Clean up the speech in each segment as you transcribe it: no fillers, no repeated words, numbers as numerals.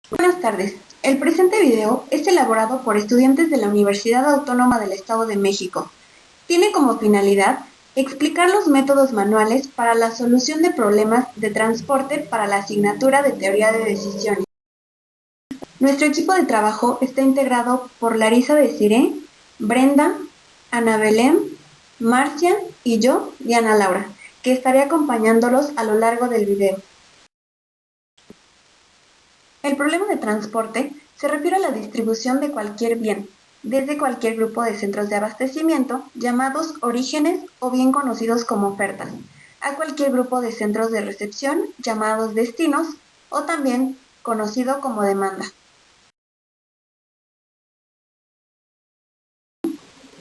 Buenas tardes. El presente video es elaborado por estudiantes de la Universidad Autónoma del Estado de México. Tiene como finalidad explicar los métodos manuales para la solución de problemas de transporte para la asignatura de Teoría de Decisiones. Nuestro equipo de trabajo está integrado por Larisa Desiré, Brenda, Ana Belén, Marcia y yo, Diana Laura, que estaré acompañándolos a lo largo del video. El problema de transporte se refiere a la distribución de cualquier bien, desde cualquier grupo de centros de abastecimiento, llamados orígenes o bien conocidos como ofertas, a cualquier grupo de centros de recepción, llamados destinos, o también conocido como demanda.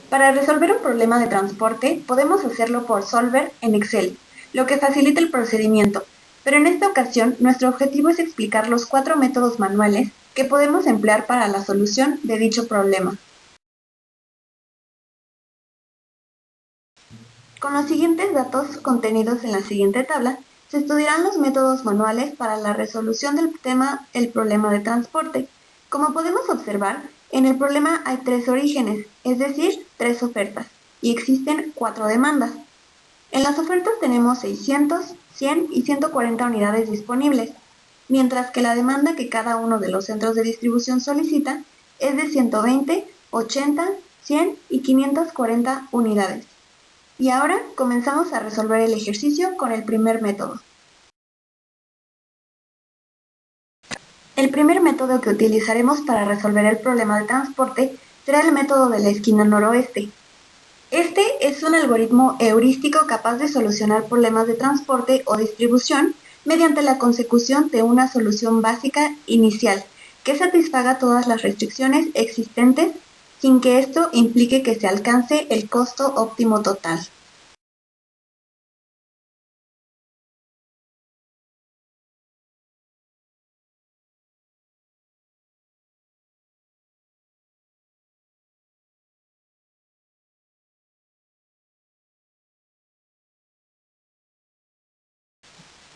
Para resolver un problema de transporte, podemos hacerlo por Solver en Excel, lo que facilita el procedimiento, pero en esta ocasión nuestro objetivo es explicar los 4 métodos manuales que podemos emplear para la solución de dicho problema. Con los siguientes datos contenidos en la siguiente tabla, se estudiarán los métodos manuales para la resolución del tema el problema de transporte. Como podemos observar, en el problema hay 3 orígenes, es decir, 3 ofertas, y existen 4 demandas. En las ofertas tenemos 600, 100 y 140 unidades disponibles, mientras que la demanda que cada uno de los centros de distribución solicita es de 120, 80, 100 y 540 unidades. Y ahora comenzamos a resolver el ejercicio con el primer método. El primer método que utilizaremos para resolver el problema de transporte será el método de la esquina noroeste. Este es un algoritmo heurístico capaz de solucionar problemas de transporte o distribución mediante la consecución de una solución básica inicial que satisfaga todas las restricciones existentes sin que esto implique que se alcance el costo óptimo total.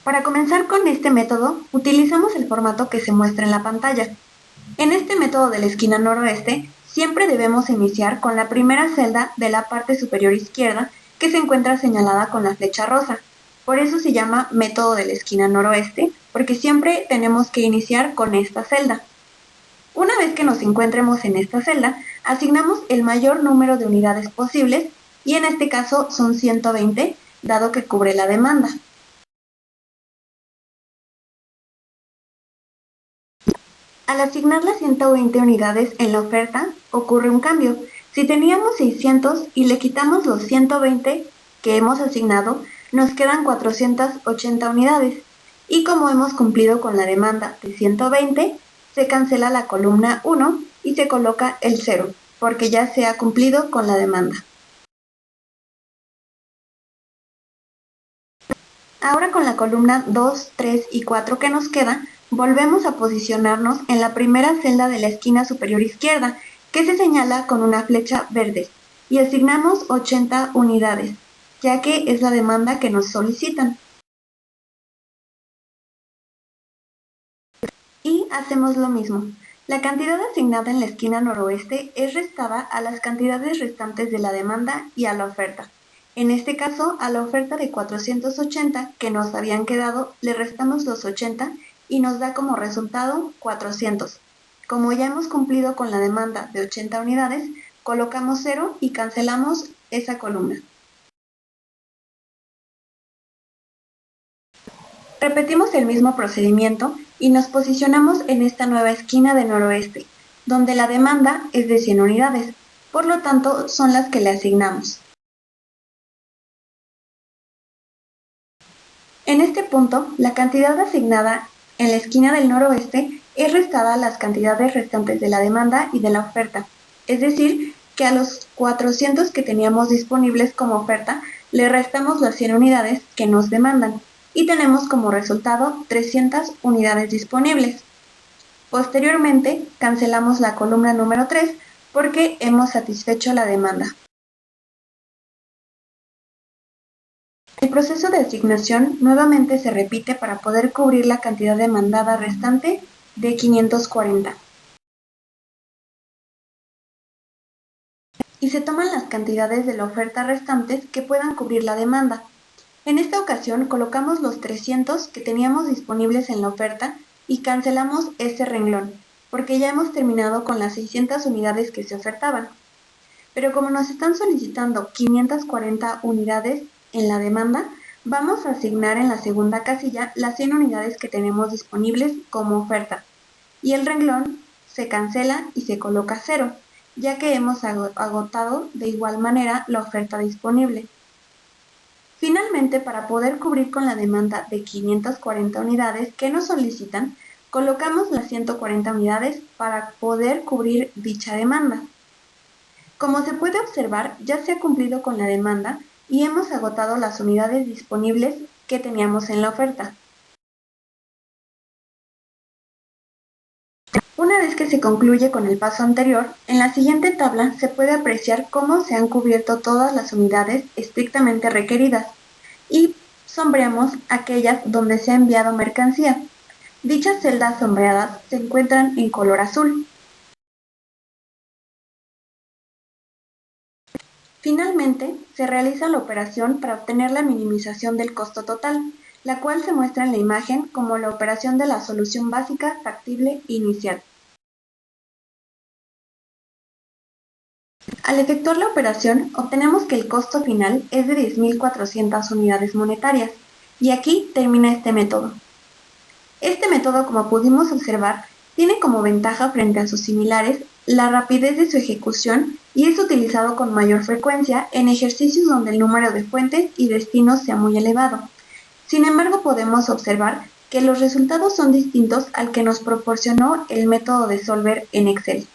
Para comenzar con este método, utilizamos el formato que se muestra en la pantalla. En este método de la esquina noroeste, siempre debemos iniciar con la primera celda de la parte superior izquierda que se encuentra señalada con la flecha rosa. Por eso se llama método de la esquina noroeste, porque siempre tenemos que iniciar con esta celda. Una vez que nos encuentremos en esta celda, asignamos el mayor número de unidades posibles, y en este caso son 120, dado que cubre la demanda. Al asignar las 120 unidades en la oferta, ocurre un cambio. Si teníamos 600 y le quitamos los 120 que hemos asignado, nos quedan 480 unidades. Y como hemos cumplido con la demanda de 120, se cancela la columna 1 y se coloca el 0, porque ya se ha cumplido con la demanda. Ahora con la columna 2, 3 y 4 que nos queda, volvemos a posicionarnos en la primera celda de la esquina superior izquierda, que se señala con una flecha verde, y asignamos 80 unidades, ya que es la demanda que nos solicitan. Y hacemos lo mismo. La cantidad asignada en la esquina noroeste es restada a las cantidades restantes de la demanda y a la oferta. En este caso, a la oferta de 480 que nos habían quedado, le restamos los 80 y nos da como resultado 400. Como ya hemos cumplido con la demanda de 80 unidades, colocamos 0 y cancelamos esa columna. Repetimos el mismo procedimiento y nos posicionamos en esta nueva esquina de noroeste, donde la demanda es de 100 unidades, por lo tanto son las que le asignamos. En este punto, la cantidad asignada en la esquina del noroeste es restada a las cantidades restantes de la demanda y de la oferta, es decir, que a los 400 que teníamos disponibles como oferta le restamos las 100 unidades que nos demandan y tenemos como resultado 300 unidades disponibles. Posteriormente, cancelamos la columna número 3 porque hemos satisfecho la demanda. El proceso de asignación nuevamente se repite para poder cubrir la cantidad demandada restante de 540. Y se toman las cantidades de la oferta restantes que puedan cubrir la demanda. En esta ocasión colocamos los 300 que teníamos disponibles en la oferta y cancelamos ese renglón, porque ya hemos terminado con las 600 unidades que se ofertaban. Pero como nos están solicitando 540 unidades en la demanda, vamos a asignar en la segunda casilla las 100 unidades que tenemos disponibles como oferta. Y el renglón se cancela y se coloca 0, ya que hemos agotado de igual manera la oferta disponible. Finalmente, para poder cubrir con la demanda de 540 unidades que nos solicitan, colocamos las 140 unidades para poder cubrir dicha demanda. Como se puede observar, ya se ha cumplido con la demanda y hemos agotado las unidades disponibles que teníamos en la oferta. Una vez que se concluye con el paso anterior, en la siguiente tabla se puede apreciar cómo se han cubierto todas las unidades estrictamente requeridas y sombreamos aquellas donde se ha enviado mercancía. Dichas celdas sombreadas se encuentran en color azul. Finalmente, se realiza la operación para obtener la minimización del costo total, la cual se muestra en la imagen como la operación de la solución básica factible inicial. Al efectuar la operación, obtenemos que el costo final es de 10.400 unidades monetarias, y aquí termina este método. Este método, como pudimos observar, tiene como ventaja frente a sus similares la rapidez de su ejecución y es utilizado con mayor frecuencia en ejercicios donde el número de fuentes y destinos sea muy elevado. Sin embargo, podemos observar que los resultados son distintos al que nos proporcionó el método de Solver en Excel.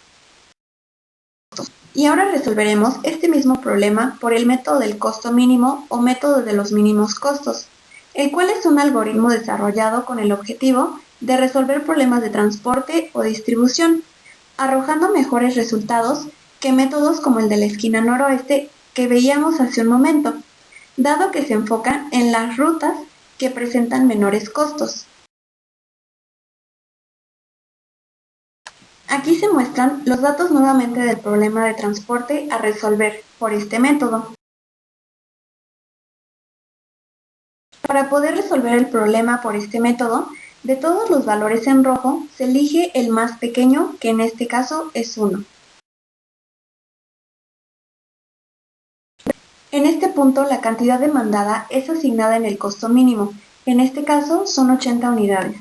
Y ahora resolveremos este mismo problema por el método del costo mínimo o método de los mínimos costos, el cual es un algoritmo desarrollado con el objetivo de resolver problemas de transporte o distribución, arrojando mejores resultados que métodos como el de la esquina noroeste que veíamos hace un momento, dado que se enfoca en las rutas que presentan menores costos. Aquí se muestran los datos nuevamente del problema de transporte a resolver por este método. Para poder resolver el problema por este método, de todos los valores en rojo, se elige el más pequeño, que en este caso es 1. En este punto, la cantidad demandada es asignada en el costo mínimo, en este caso son 80 unidades.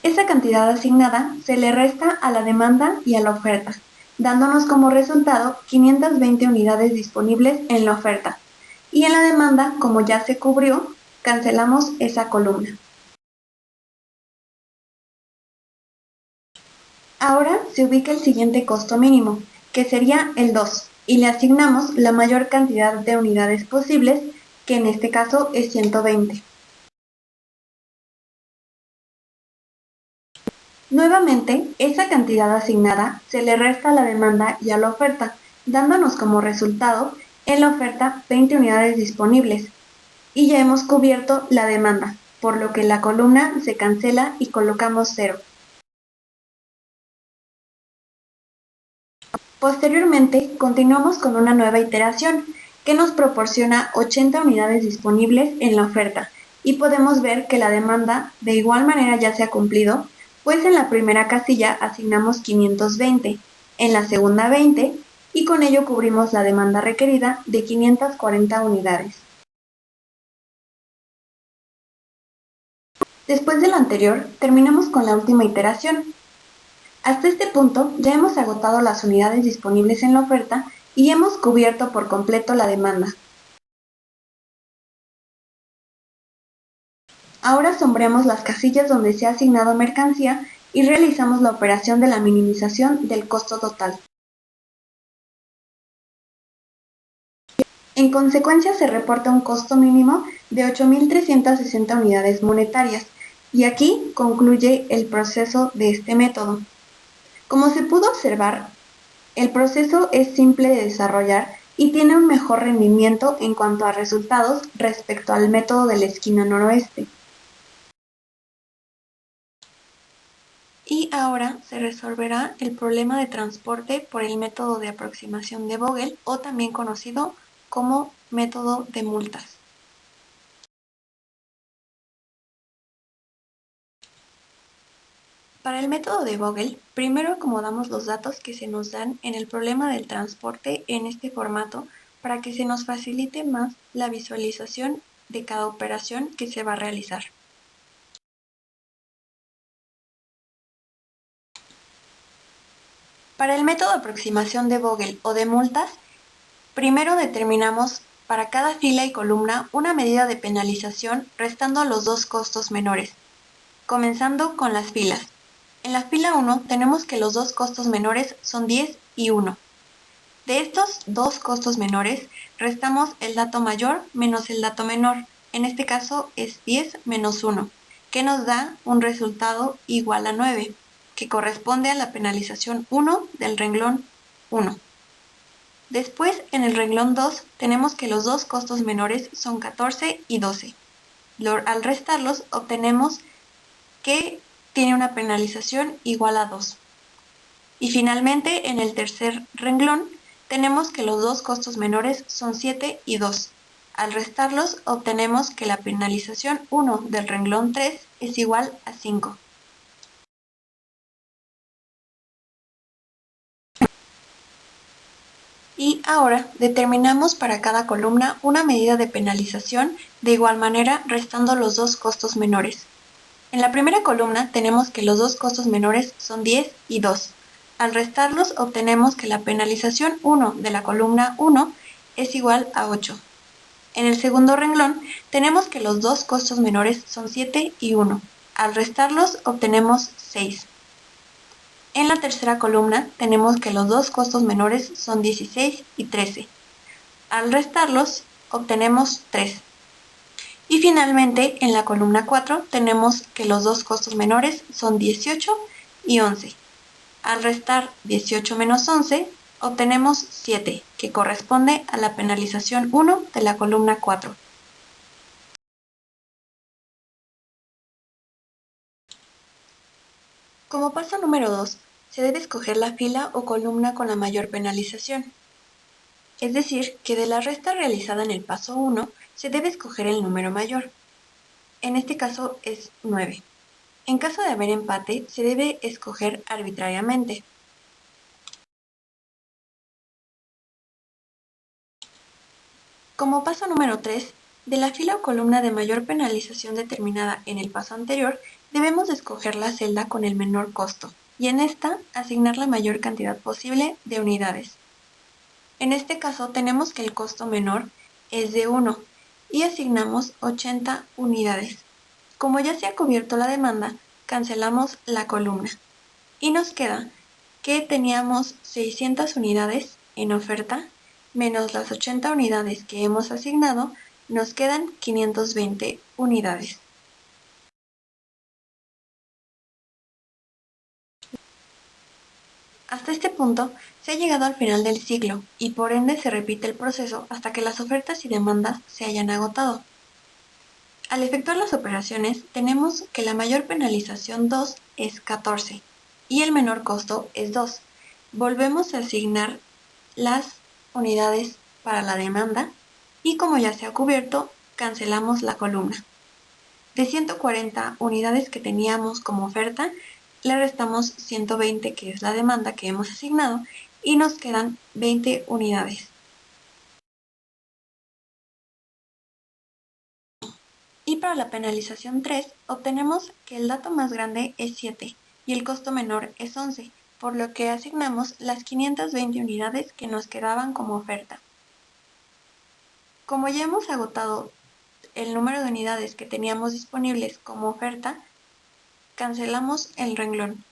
Esa cantidad asignada se le resta a la demanda y a la oferta, dándonos como resultado 520 unidades disponibles en la oferta. Y en la demanda, como ya se cubrió, cancelamos esa columna. Ahora se ubica el siguiente costo mínimo, que sería el 2, y le asignamos la mayor cantidad de unidades posibles, que en este caso es 120. Nuevamente, esa cantidad asignada se le resta a la demanda y a la oferta, dándonos como resultado en la oferta 20 unidades disponibles. Y ya hemos cubierto la demanda, por lo que la columna se cancela y colocamos 0. Posteriormente, continuamos con una nueva iteración que nos proporciona 80 unidades disponibles en la oferta y podemos ver que la demanda de igual manera ya se ha cumplido, pues en la primera casilla asignamos 520, en la segunda 20 y con ello cubrimos la demanda requerida de 540 unidades. Después de lo anterior, terminamos con la última iteración. Hasta este punto ya hemos agotado las unidades disponibles en la oferta y hemos cubierto por completo la demanda. Ahora sombreamos las casillas donde se ha asignado mercancía y realizamos la operación de la minimización del costo total. En consecuencia se reporta un costo mínimo de 8.360 unidades monetarias y aquí concluye el proceso de este método. Como se pudo observar, el proceso es simple de desarrollar y tiene un mejor rendimiento en cuanto a resultados respecto al método de la esquina noroeste. Y ahora se resolverá el problema de transporte por el método de aproximación de Vogel, o también conocido como método de multas. Para el método de Vogel, primero acomodamos los datos que se nos dan en el problema del transporte en este formato para que se nos facilite más la visualización de cada operación que se va a realizar. Para el método de aproximación de Vogel o de multas, primero determinamos para cada fila y columna una medida de penalización restando los dos costos menores, comenzando con las filas. En la fila 1 tenemos que los dos costos menores son 10 y 1. De estos dos costos menores, restamos el dato mayor menos el dato menor, en este caso es 10 menos 1, que nos da un resultado igual a 9, que corresponde a la penalización 1 del renglón 1. Después, en el renglón 2, tenemos que los dos costos menores son 14 y 12. Al restarlos, obtenemos que tiene una penalización igual a 2. Y finalmente, en el tercer renglón, tenemos que los dos costos menores son 7 y 2. Al restarlos, obtenemos que la penalización 1 del renglón 3 es igual a 5. Y ahora determinamos para cada columna una medida de penalización, de igual manera restando los dos costos menores. En la primera columna tenemos que los dos costos menores son 10 y 2. Al restarlos obtenemos que la penalización 1 de la columna 1 es igual a 8. En el segundo renglón tenemos que los dos costos menores son 7 y 1. Al restarlos obtenemos 6. En la tercera columna tenemos que los dos costos menores son 16 y 13. Al restarlos obtenemos 3. Y finalmente, en la columna 4 tenemos que los dos costos menores son 18 y 11. Al restar 18 menos 11, obtenemos 7, que corresponde a la penalización 1 de la columna 4. Como paso número 2, se debe escoger la fila o columna con la mayor penalización. Es decir, que de la resta realizada en el paso 1, se debe escoger el número mayor. En este caso es 9. En caso de haber empate, se debe escoger arbitrariamente. Como paso número 3, de la fila o columna de mayor penalización determinada en el paso anterior, debemos escoger la celda con el menor costo y en esta asignar la mayor cantidad posible de unidades. En este caso tenemos que el costo menor es de 1 y asignamos 80 unidades. Como ya se ha cubierto la demanda, cancelamos la columna y nos queda que teníamos 600 unidades en oferta menos las 80 unidades que hemos asignado, nos quedan 520 unidades. Hasta este punto se ha llegado al final del ciclo y por ende se repite el proceso hasta que las ofertas y demandas se hayan agotado. Al efectuar las operaciones tenemos que la mayor penalización 2 es 14 y el menor costo es 2. Volvemos a asignar las unidades para la demanda y como ya se ha cubierto, cancelamos la columna. De 140 unidades que teníamos como oferta, le restamos 120 que es la demanda que hemos asignado y nos quedan 20 unidades. Y para la penalización 3 obtenemos que el dato más grande es 7 y el costo menor es 11, por lo que asignamos las 520 unidades que nos quedaban como oferta. Como ya hemos agotado el número de unidades que teníamos disponibles como oferta, cancelamos el renglón.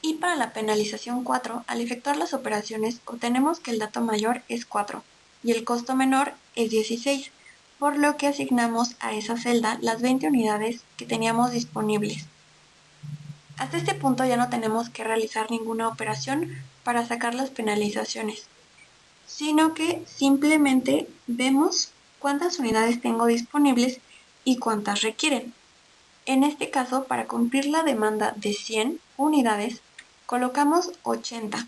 Y para la penalización 4, al efectuar las operaciones, obtenemos que el dato mayor es 4 y el costo menor es 16, por lo que asignamos a esa celda las 20 unidades que teníamos disponibles. Hasta este punto ya no tenemos que realizar ninguna operación para sacar las penalizaciones, sino que simplemente vemos cuántas unidades tengo disponibles y cuántas requieren. En este caso, para cumplir la demanda de 100 unidades, colocamos 80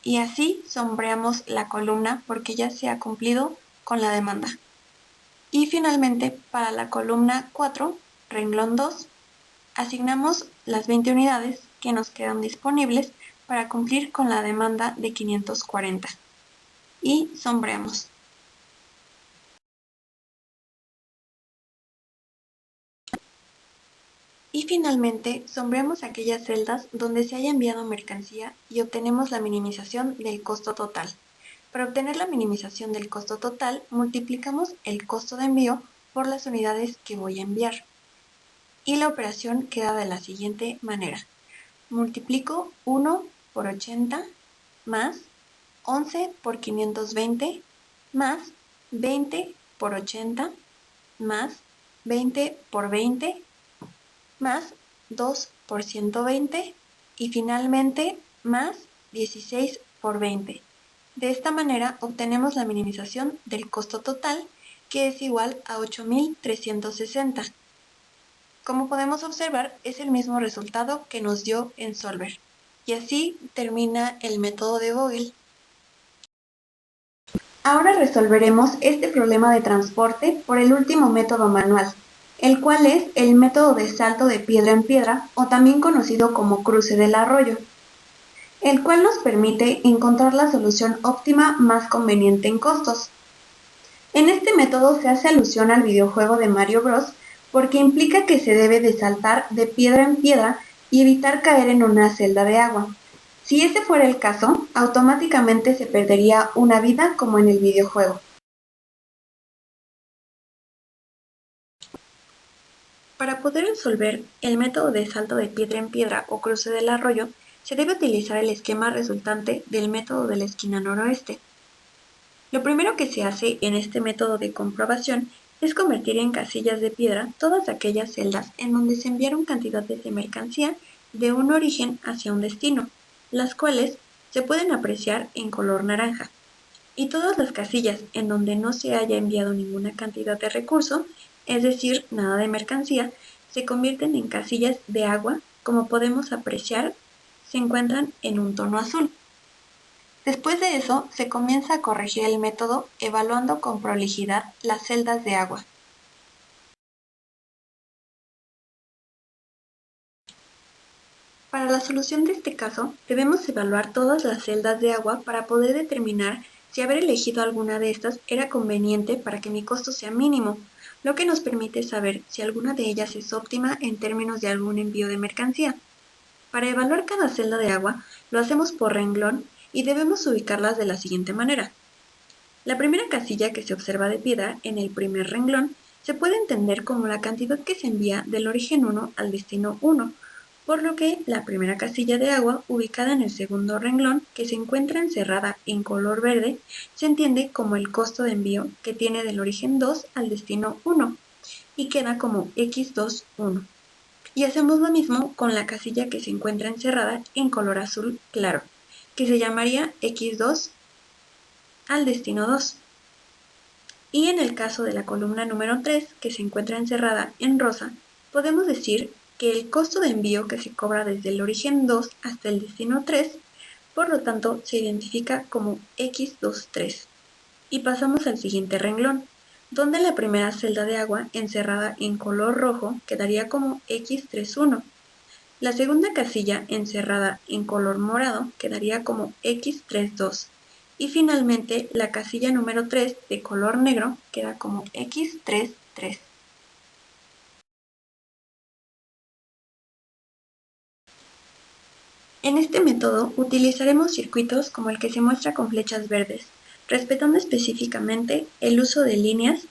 y así sombreamos la columna porque ya se ha cumplido con la demanda. Y finalmente, para la columna 4, renglón 2, asignamos las 20 unidades que nos quedan disponibles para cumplir con la demanda de 540 y sombreamos. Y finalmente, sombreamos aquellas celdas donde se haya enviado mercancía y obtenemos la minimización del costo total. Para obtener la minimización del costo total, multiplicamos el costo de envío por las unidades que voy a enviar. Y la operación queda de la siguiente manera. Multiplico 1 por 80 más 11 por 520 más 20 por 80 más 20 por 20 más 2 por 120 y finalmente más 16 por 20. De esta manera obtenemos la minimización del costo total, que es igual a 8.360. Como podemos observar, es el mismo resultado que nos dio en Solver. Y así termina el método de Vogel. Ahora resolveremos este problema de transporte por el último método manual, el cual es el método de salto de piedra en piedra, o también conocido como cruce del arroyo, el cual nos permite encontrar la solución óptima más conveniente en costos. En este método se hace alusión al videojuego de Mario Bros. Porque implica que se debe de saltar de piedra en piedra y evitar caer en una celda de agua. Si ese fuera el caso, automáticamente se perdería una vida como en el videojuego. Para poder resolver el método de salto de piedra en piedra o cruce del arroyo, se debe utilizar el esquema resultante del método de la esquina noroeste. Lo primero que se hace en este método de comprobación es convertir en casillas de piedra todas aquellas celdas en donde se enviaron cantidades de mercancía de un origen hacia un destino, las cuales se pueden apreciar en color naranja. Y todas las casillas en donde no se haya enviado ninguna cantidad de recurso, es decir, nada de mercancía, se convierten en casillas de agua, como podemos apreciar, se encuentran en un tono azul. Después de eso, se comienza a corregir el método evaluando con prolijidad las celdas de agua. Para la solución de este caso, debemos evaluar todas las celdas de agua para poder determinar si haber elegido alguna de estas era conveniente para que mi costo sea mínimo, lo que nos permite saber si alguna de ellas es óptima en términos de algún envío de mercancía. Para evaluar cada celda de agua, lo hacemos por renglón y debemos ubicarlas de la siguiente manera. La primera casilla que se observa de piedra en el primer renglón se puede entender como la cantidad que se envía del origen 1 al destino 1, por lo que la primera casilla de agua ubicada en el segundo renglón, que se encuentra encerrada en color verde, se entiende como el costo de envío que tiene del origen 2 al destino 1 y queda como X21. Y hacemos lo mismo con la casilla que se encuentra encerrada en color azul claro, que se llamaría X2 al destino 2. Y en el caso de la columna número 3, que se encuentra encerrada en rosa, podemos decir que el costo de envío que se cobra desde el origen 2 hasta el destino 3, por lo tanto, se identifica como X23. Y pasamos al siguiente renglón, donde la primera celda de agua encerrada en color rojo quedaría como X31. La segunda casilla encerrada en color morado quedaría como X32. Y finalmente la casilla número 3 de color negro queda como X33. En este método utilizaremos circuitos como el que se muestra con flechas verdes, respetando específicamente el uso de líneas,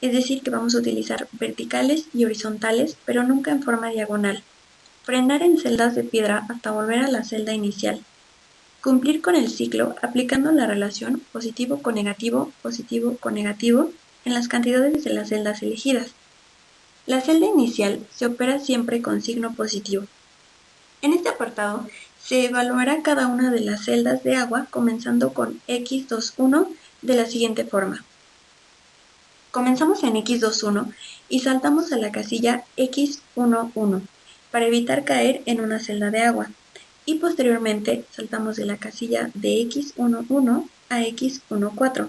es decir, que vamos a utilizar verticales y horizontales, pero nunca en forma diagonal. Frenar en celdas de piedra hasta volver a la celda inicial. Cumplir con el ciclo aplicando la relación positivo con negativo en las cantidades de las celdas elegidas. La celda inicial se opera siempre con signo positivo. En este apartado se evaluará cada una de las celdas de agua comenzando con X21 de la siguiente forma. Comenzamos en x21 y saltamos a la casilla x11 para evitar caer en una celda de agua. Y posteriormente saltamos de la casilla de x11 a x14.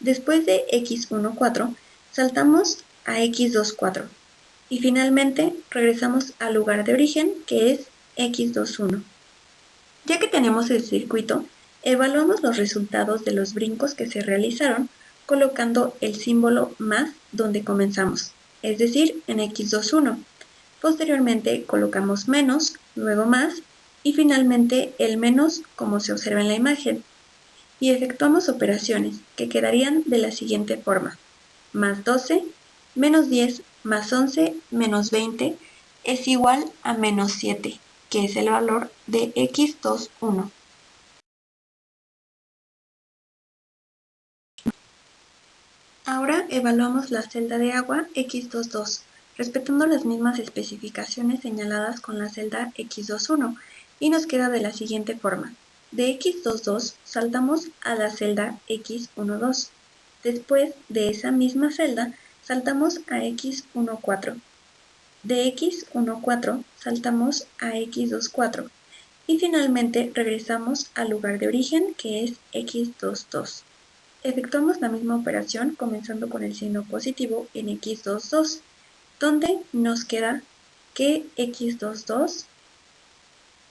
Después de x14 saltamos a x24 y finalmente regresamos al lugar de origen, que es x21. Ya que tenemos el circuito, evaluamos los resultados de los brincos que se realizaron colocando el símbolo más donde comenzamos, es decir, en x21. Posteriormente colocamos menos, luego más y finalmente el menos como se observa en la imagen. Y efectuamos operaciones que quedarían de la siguiente forma: más 12, menos 10, más 11, menos 20 es igual a menos 7, que es el valor de x21. Ahora evaluamos la celda de agua x22, respetando las mismas especificaciones señaladas con la celda x21, y nos queda de la siguiente forma: de x22 saltamos a la celda x12. Después de esa misma celda saltamos a x14. De x14 saltamos a x24 y finalmente regresamos al lugar de origen, que es x22. Efectuamos la misma operación comenzando con el signo positivo en x22, donde nos queda que x22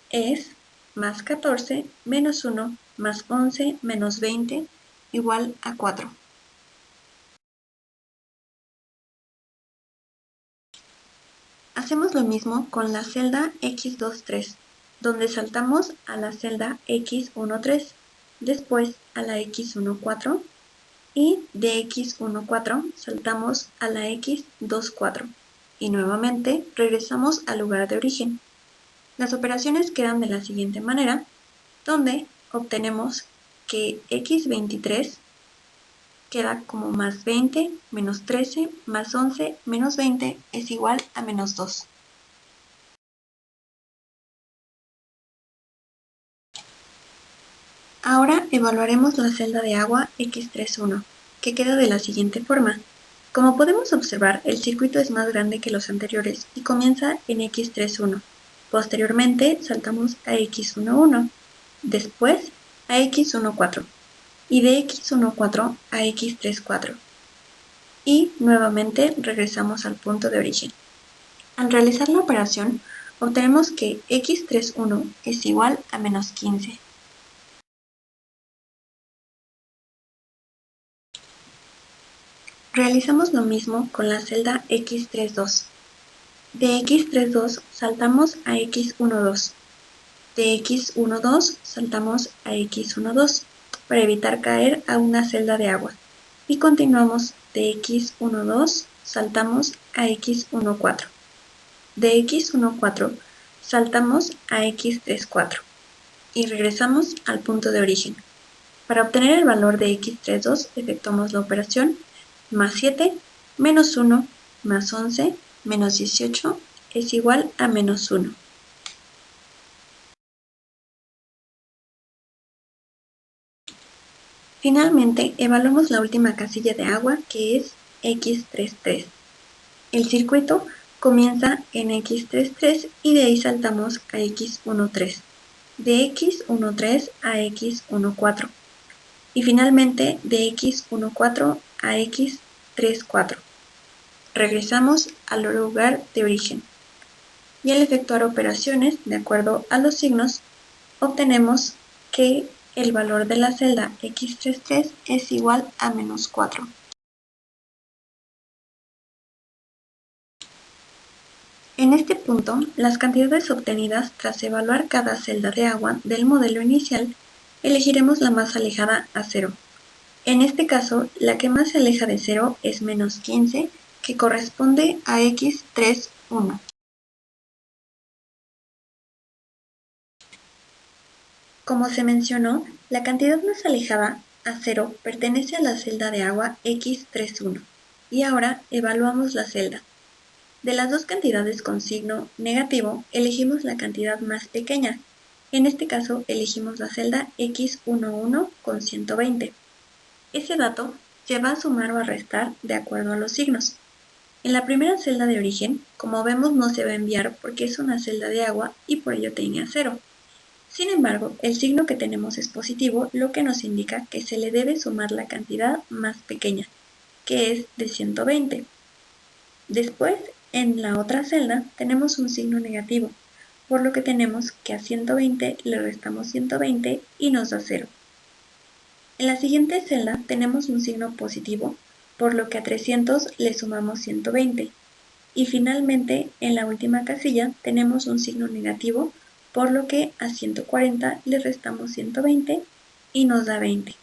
es más 14 menos 1 más 11 menos 20 igual a 4. Hacemos lo mismo con la celda x23, donde saltamos a la celda x13, después a la x14 y de x14 saltamos a la x24 y nuevamente regresamos al lugar de origen. Las operaciones quedan de la siguiente manera, donde obtenemos que x23 queda como más 20 menos 13 más 11 menos 20 es igual a menos 2. Ahora evaluaremos la celda de agua x31, que queda de la siguiente forma. Como podemos observar, el circuito es más grande que los anteriores y comienza en x31. Posteriormente saltamos a x11, después a x14 y de x14 a x34. Y nuevamente regresamos al punto de origen. Al realizar la operación, obtenemos que x31 es igual a menos 15. Realizamos lo mismo con la celda x32. De x32 saltamos a x12. De x12 saltamos a x12 para evitar caer a una celda de agua. Y continuamos de x12 saltamos a x14. De x14 saltamos a x34 y regresamos al punto de origen. Para obtener el valor de x32 efectuamos la operación más 7 menos 1 más 11 menos 18 es igual a menos 1. Finalmente, evaluamos la última casilla de agua, que es x33. El circuito comienza en x33 y de ahí saltamos a x13, de x13 a x14 y finalmente de x14 a x34. Regresamos al lugar de origen y al efectuar operaciones de acuerdo a los signos, obtenemos que el valor de la celda x33 es igual a menos 4. En este punto, las cantidades obtenidas tras evaluar cada celda de agua del modelo inicial, elegiremos la más alejada a 0. En este caso, la que más se aleja de 0 es menos 15, que corresponde a x31. Como se mencionó, la cantidad más alejada a 0 pertenece a la celda de agua x31. Y ahora evaluamos la celda. De las dos cantidades con signo negativo, elegimos la cantidad más pequeña. En este caso, elegimos la celda x11 con 120. Ese dato se va a sumar o a restar de acuerdo a los signos. En la primera celda de origen, como vemos, no se va a enviar porque es una celda de agua y por ello tenía 0. Sin embargo, el signo que tenemos es positivo, lo que nos indica que se le debe sumar la cantidad más pequeña, que es de 120. Después, en la otra celda, tenemos un signo negativo, por lo que tenemos que a 120 le restamos 120 y nos da 0. En la siguiente celda tenemos un signo positivo, por lo que a 300 le sumamos 120. Y finalmente, en la última casilla tenemos un signo negativo, por lo que a 140 le restamos 120 y nos da 20.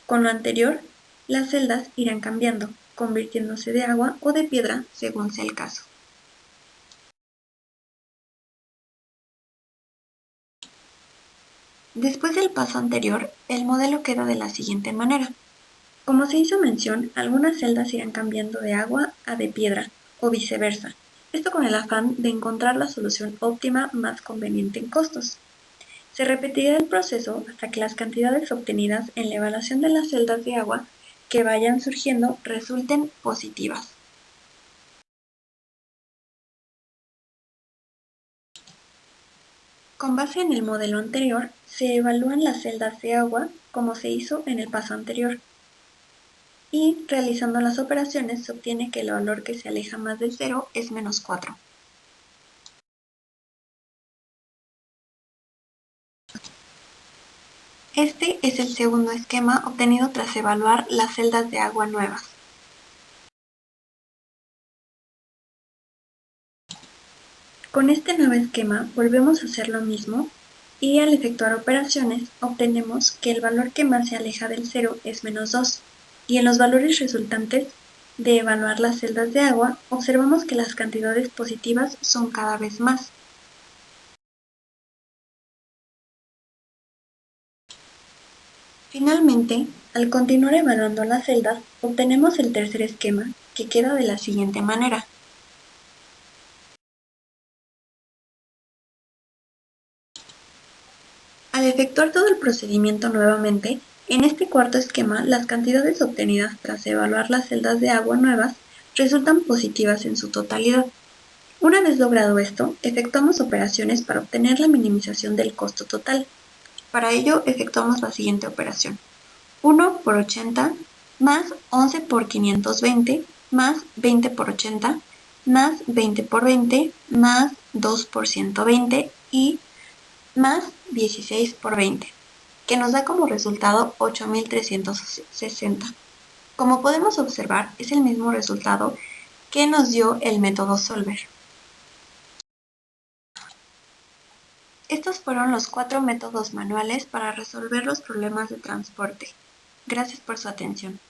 Con lo anterior, las celdas irán cambiando, convirtiéndose de agua o de piedra según sea el caso. Después del paso anterior, el modelo queda de la siguiente manera. Como se hizo mención, algunas celdas irán cambiando de agua a de piedra, o viceversa. Esto con el afán de encontrar la solución óptima más conveniente en costos. Se repetirá el proceso hasta que las cantidades obtenidas en la evaluación de las celdas de agua que vayan surgiendo resulten positivas. Con base en el modelo anterior, se evalúan las celdas de agua como se hizo en el paso anterior. Y realizando las operaciones se obtiene que el valor que se aleja más del 0 es menos 4. Este es el segundo esquema obtenido tras evaluar las celdas de agua nuevas. Con este nuevo esquema volvemos a hacer lo mismo y al efectuar operaciones obtenemos que el valor que más se aleja del 0 es menos 2 y en los valores resultantes de evaluar las celdas de agua observamos que las cantidades positivas son cada vez más. Finalmente, al continuar evaluando las celdas, obtenemos el tercer esquema, que queda de la siguiente manera. Al efectuar todo el procedimiento nuevamente, en este cuarto esquema las cantidades obtenidas tras evaluar las celdas de agua nuevas resultan positivas en su totalidad. Una vez logrado esto, efectuamos operaciones para obtener la minimización del costo total. Para ello, efectuamos la siguiente operación. 1 por 80 más 11 por 520 más 20 por 80 más 20 por 20 más 2 por 120 y más 16 por 20, que nos da como resultado 8.360. Como podemos observar, es el mismo resultado que nos dio el método Solver. Estos fueron los 4 métodos manuales para resolver los problemas de transporte. Gracias por su atención.